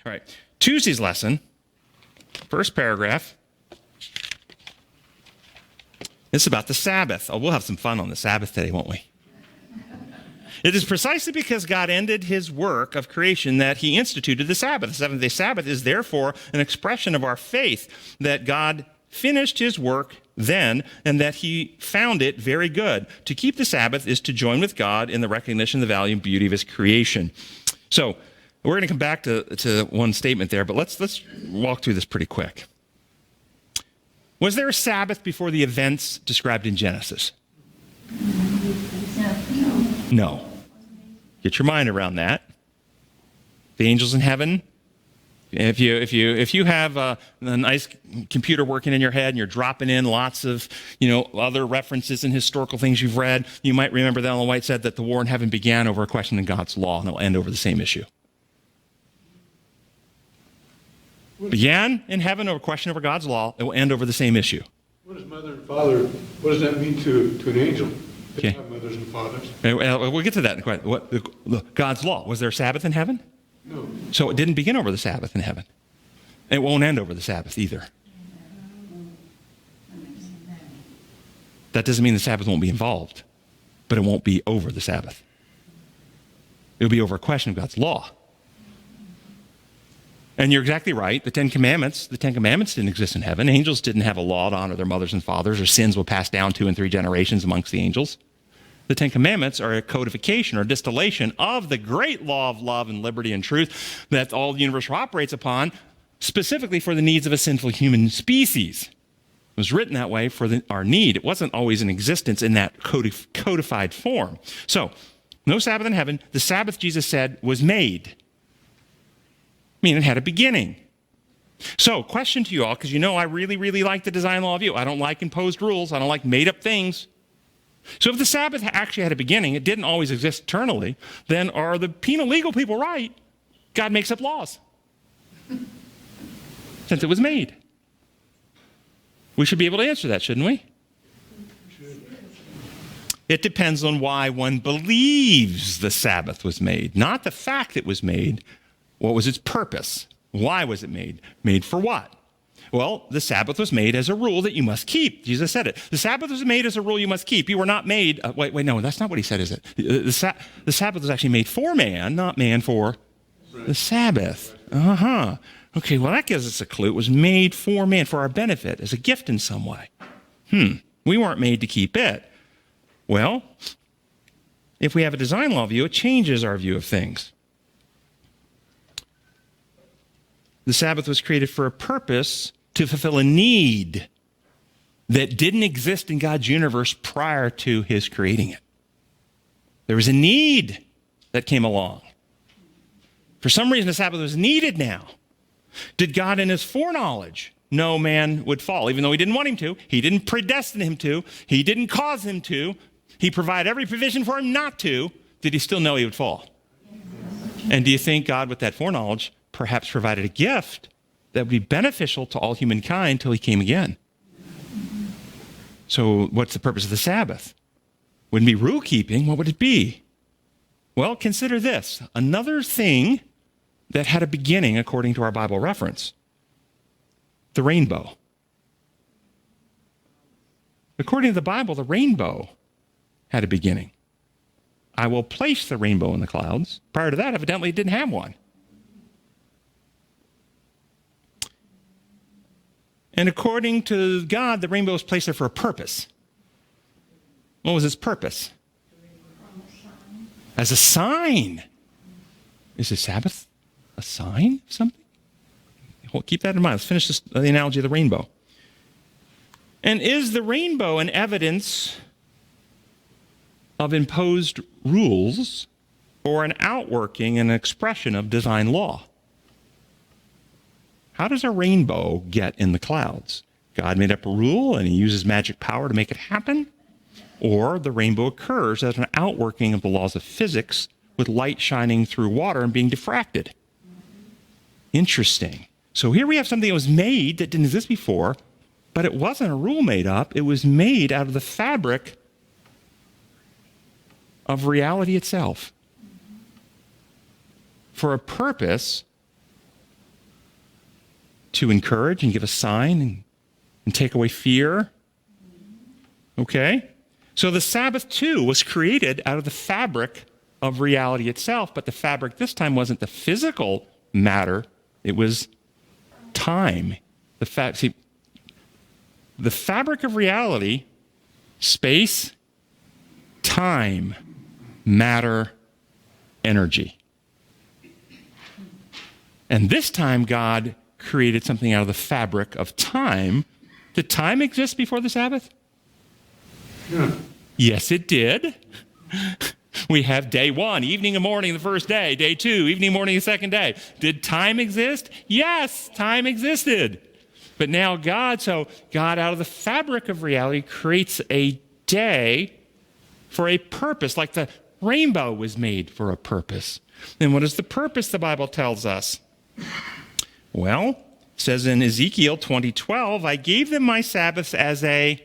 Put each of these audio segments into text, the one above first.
All right, Tuesday's lesson, first paragraph. It's about the Sabbath. Oh, we'll have some fun on the Sabbath today, won't we? It is precisely because God ended his work of creation that he instituted the Sabbath. The seventh-day Sabbath is therefore an expression of our faith that God finished his work then and that he found it very good. To keep the Sabbath is to join with God in the recognition of the value and beauty of his creation. So we're going to come back to one statement there, but let's walk through this pretty quick. Was there a Sabbath before the events described in Genesis? No. Get your mind around that. The angels in heaven. If you have a nice computer working in your head and you're dropping in lots of other references and historical things you've read, you might remember that Ellen White said that the war in heaven began over a question in God's law, and it'll end over the same issue. Began in heaven over a question over God's law, it will end over the same issue. What does mother and father? What does that mean to an angel? They Okay. have mothers and fathers. We'll get to that in a question. God's law. Was there a Sabbath in heaven? No. So it didn't begin over the Sabbath in heaven. It won't end over the Sabbath either. That doesn't mean the Sabbath won't be involved, but it won't be over the Sabbath. It'll be over a question of God's law. And you're exactly right. The Ten Commandments didn't exist in heaven. Angels didn't have a law to honor their mothers and fathers, or sins will pass down 2 and 3 generations amongst the angels. The Ten Commandments are a codification or distillation of the great law of love and liberty and truth that all the universe operates upon, specifically for the needs of a sinful human species. It was written that way for our need. It wasn't always in existence in that codified form. So, no Sabbath in heaven. The Sabbath, Jesus said, was made. I mean, it had a beginning. So, question to you all, because I really, really like the design law of you. I don't like imposed rules. I don't like made-up things. So if the Sabbath actually had a beginning, it didn't always exist eternally, then are the penal legal people right? God makes up laws. Since it was made. We should be able to answer that, shouldn't we? It depends on why one believes the Sabbath was made, not the fact it was made. What was its purpose? Why was it made? Made for what? Well, the Sabbath was made as a rule that you must keep. Jesus said it. The Sabbath was made as a rule you must keep. You were not made... no, that's not what he said, is it? The Sabbath was actually made for man, not man for the Sabbath. Uh-huh. Okay, well, that gives us a clue. It was made for man, for our benefit, as a gift in some way. We weren't made to keep it. Well, if we have a design law view, it changes our view of things. The Sabbath was created for a purpose to fulfill a need that didn't exist in God's universe prior to his creating it. There was a need that came along. For some reason, the Sabbath was needed now. Did God in his foreknowledge know man would fall, even though he didn't want him to? He didn't predestine him to. He didn't cause him to. He provided every provision for him not to. Did he still know he would fall? And do you think God, with that foreknowledge, perhaps provided a gift that would be beneficial to all humankind till he came again? So what's the purpose of the Sabbath? Wouldn't be rule keeping. What would it be? Well, consider this. Another thing that had a beginning according to our Bible reference. The rainbow. According to the Bible, the rainbow had a beginning. I will place the rainbow in the clouds. Prior to that, evidently, it didn't have one. And according to God, the rainbow was placed there for a purpose. What was its purpose? As a sign. Is the Sabbath a sign of something? Well, keep that in mind. Let's finish the analogy of the rainbow. And is the rainbow an evidence of imposed rules or an outworking and expression of design law? How does a rainbow get in the clouds? God made up a rule and he uses magic power to make it happen? Or the rainbow occurs as an outworking of the laws of physics with light shining through water and being diffracted? Interesting. So here we have something that was made that didn't exist before, but it wasn't a rule made up. It was made out of the fabric of reality itself for a purpose to encourage and give a sign and take away fear. Okay? So the Sabbath, too, was created out of the fabric of reality itself, but the fabric this time wasn't the physical matter, it was time. The fabric of reality, space, time, matter, energy. And this time God created something out of the fabric of time. Did time exist before the Sabbath? Yeah. Yes, it did. We have day 1, evening and morning the first day. Day 2, evening and morning the second day. Did time exist? Yes, time existed. But now God out of the fabric of reality creates a day for a purpose, like the rainbow was made for a purpose. And what is the purpose, the Bible tells us? Well, it says in Ezekiel 20:12, I gave them my Sabbaths as a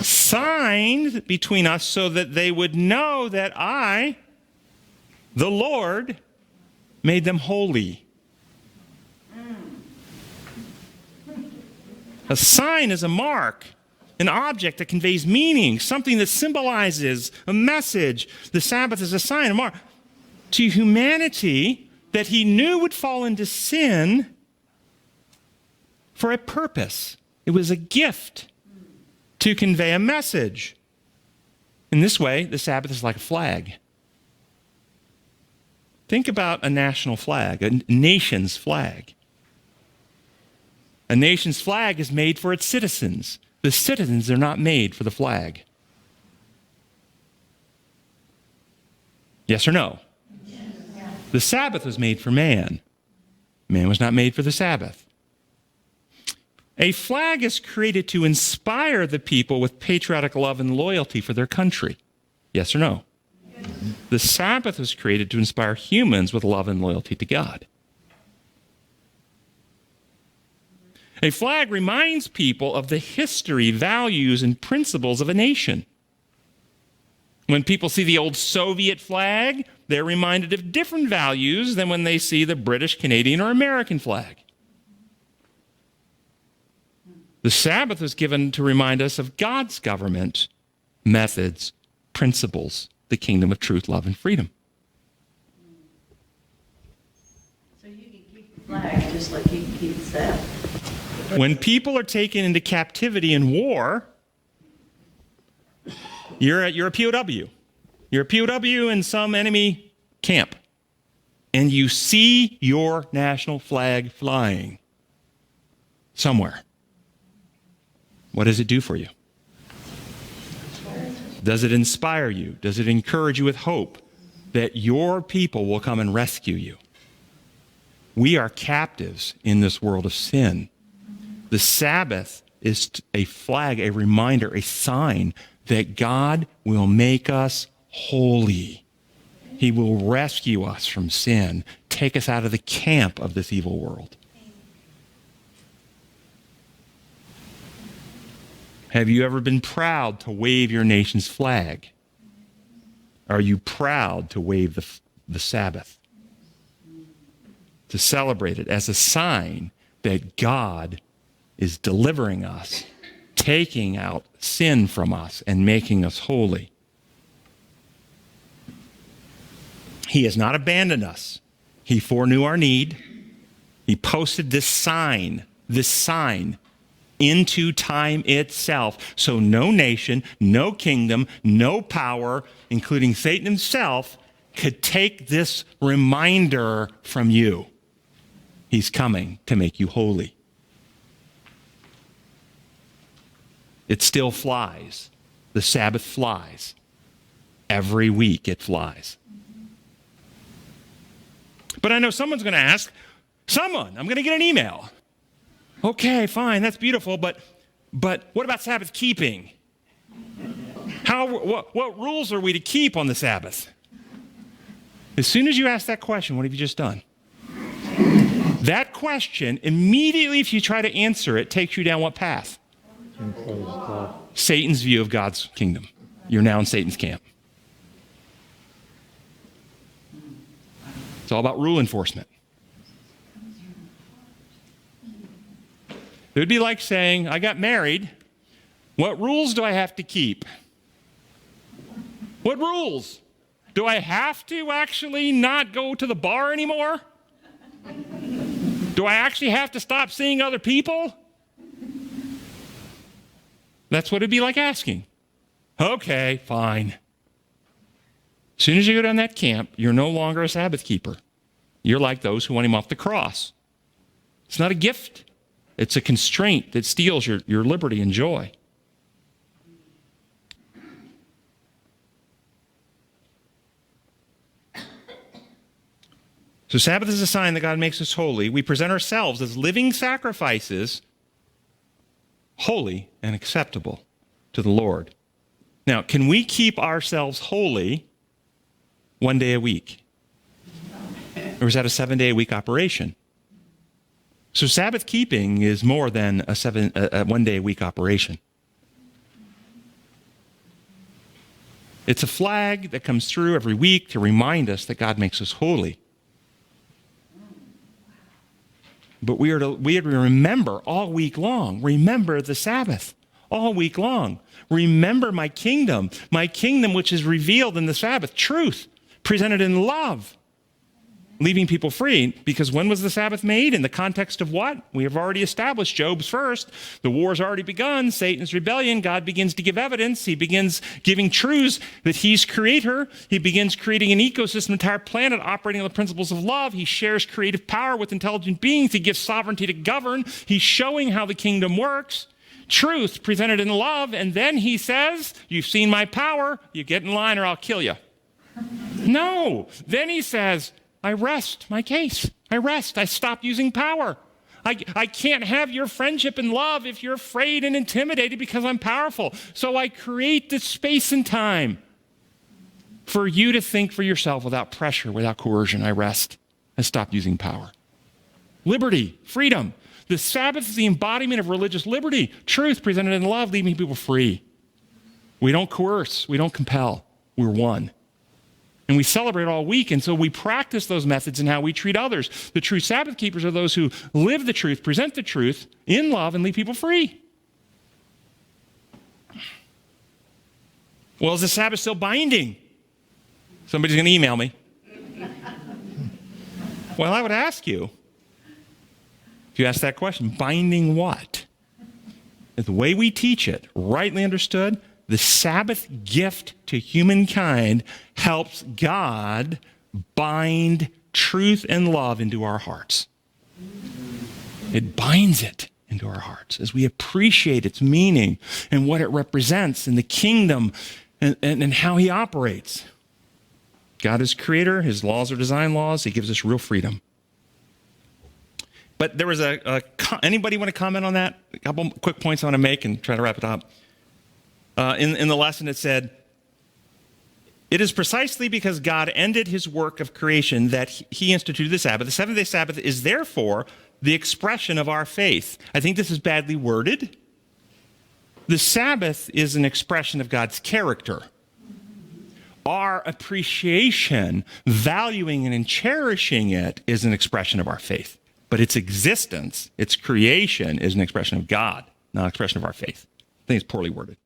sign between us so that they would know that I, the Lord, made them holy. A sign is a mark, an object that conveys meaning, something that symbolizes a message. The Sabbath is a sign, a mark to humanity that he knew would fall into sin for a purpose. It was a gift to convey a message. In this way, the Sabbath is like a flag. Think about a national flag, a nation's flag. A nation's flag is made for its citizens. The citizens are not made for the flag. Yes or no? Yes. The Sabbath was made for man. Man was not made for the Sabbath. A flag is created to inspire the people with patriotic love and loyalty for their country. Yes or no? Yes. The Sabbath was created to inspire humans with love and loyalty to God. A flag reminds people of the history, values, and principles of a nation. When people see the old Soviet flag, they're reminded of different values than when they see the British, Canadian, or American flag. The Sabbath was given to remind us of God's government, methods, principles, the kingdom of truth, love, and freedom. So you can keep the flag just like you can keep the Sabbath. When people are taken into captivity in war, you're a POW. You're a POW in some enemy camp, and you see your national flag flying somewhere. What does it do for you? Does it inspire you? Does it encourage you with hope that your people will come and rescue you? We are captives in this world of sin. The Sabbath is a flag, a reminder, a sign that God will make us holy. He will rescue us from sin, take us out of the camp of this evil world. Have you ever been proud to wave your nation's flag? Are you proud to wave the Sabbath? To celebrate it as a sign that God is delivering us, taking out sin from us, and making us holy. He has not abandoned us. He foreknew our need. He posted this sign into time itself. So no nation, no kingdom, no power, including Satan himself, could take this reminder from you. He's coming to make you holy. It still flies. The Sabbath flies. Every week it flies. But I know someone's going to ask, I'm going to get an email. Okay, fine, that's beautiful, but what about Sabbath keeping? What rules are we to keep on the Sabbath? As soon as you ask that question, what have you just done? That question, immediately if you try to answer it, takes you down what path? Satan's view of God's kingdom. You're now in Satan's camp. It's all about rule enforcement. It would be like saying, I got married. What rules do I have to keep? What rules? Do I have to actually not go to the bar anymore? Do I actually have to stop seeing other people? That's what it'd be like asking. Okay, fine. As soon as you go down that camp, you're no longer a Sabbath keeper. You're like those who want him off the cross. It's not a gift. It's a constraint that steals your liberty and joy. So Sabbath is a sign that God makes us holy. We present ourselves as living sacrifices, holy and acceptable to the Lord. Now, can we keep ourselves holy one day a week? Or is that a 7-day-a-week operation? So Sabbath keeping is more than a 1-day-a-week operation. It's a flag that comes through every week to remind us that God makes us holy. But we are to remember all week long. Remember the Sabbath all week long. Remember my kingdom which is revealed in the Sabbath, truth, presented in love, leaving people free. Because when was the Sabbath made? In the context of what? We have already established Job's first. The war's already begun. Satan's rebellion. God begins to give evidence. He begins giving truths that he's creator. He begins creating an ecosystem, an entire planet operating on the principles of love. He shares creative power with intelligent beings. He gives sovereignty to govern. He's showing how the kingdom works. Truth presented in love. And then he says, you've seen my power. You get in line or I'll kill you. No. Then he says, I rest my case. I rest. I stop using power. I can't have your friendship and love if you're afraid and intimidated because I'm powerful. So I create this space and time for you to think for yourself without pressure, without coercion. I rest. I stop using power. Liberty, freedom. The Sabbath is the embodiment of religious liberty. Truth presented in love, leaving people free. We don't coerce. We don't compel. We're one. And we celebrate all week, and so we practice those methods in how we treat others. The true Sabbath keepers are those who live the truth, present the truth in love, and leave people free. Well, is the Sabbath still binding? Somebody's going to email me. Well, I would ask you, if you ask that question, binding what? The way we teach it, rightly understood, the Sabbath gift to humankind helps God bind truth and love into our hearts. It binds it into our hearts as we appreciate its meaning and what it represents in the kingdom and how he operates. God is creator. His laws are design laws. He gives us real freedom. But there was anybody want to comment on that? A couple quick points I want to make and try to wrap it up. In the lesson it said, it is precisely because God ended his work of creation that he instituted the Sabbath. The seventh-day Sabbath is therefore the expression of our faith. I think this is badly worded. The Sabbath is an expression of God's character. Our appreciation, valuing and cherishing it is an expression of our faith. But its existence, its creation is an expression of God, not an expression of our faith. I think it's poorly worded.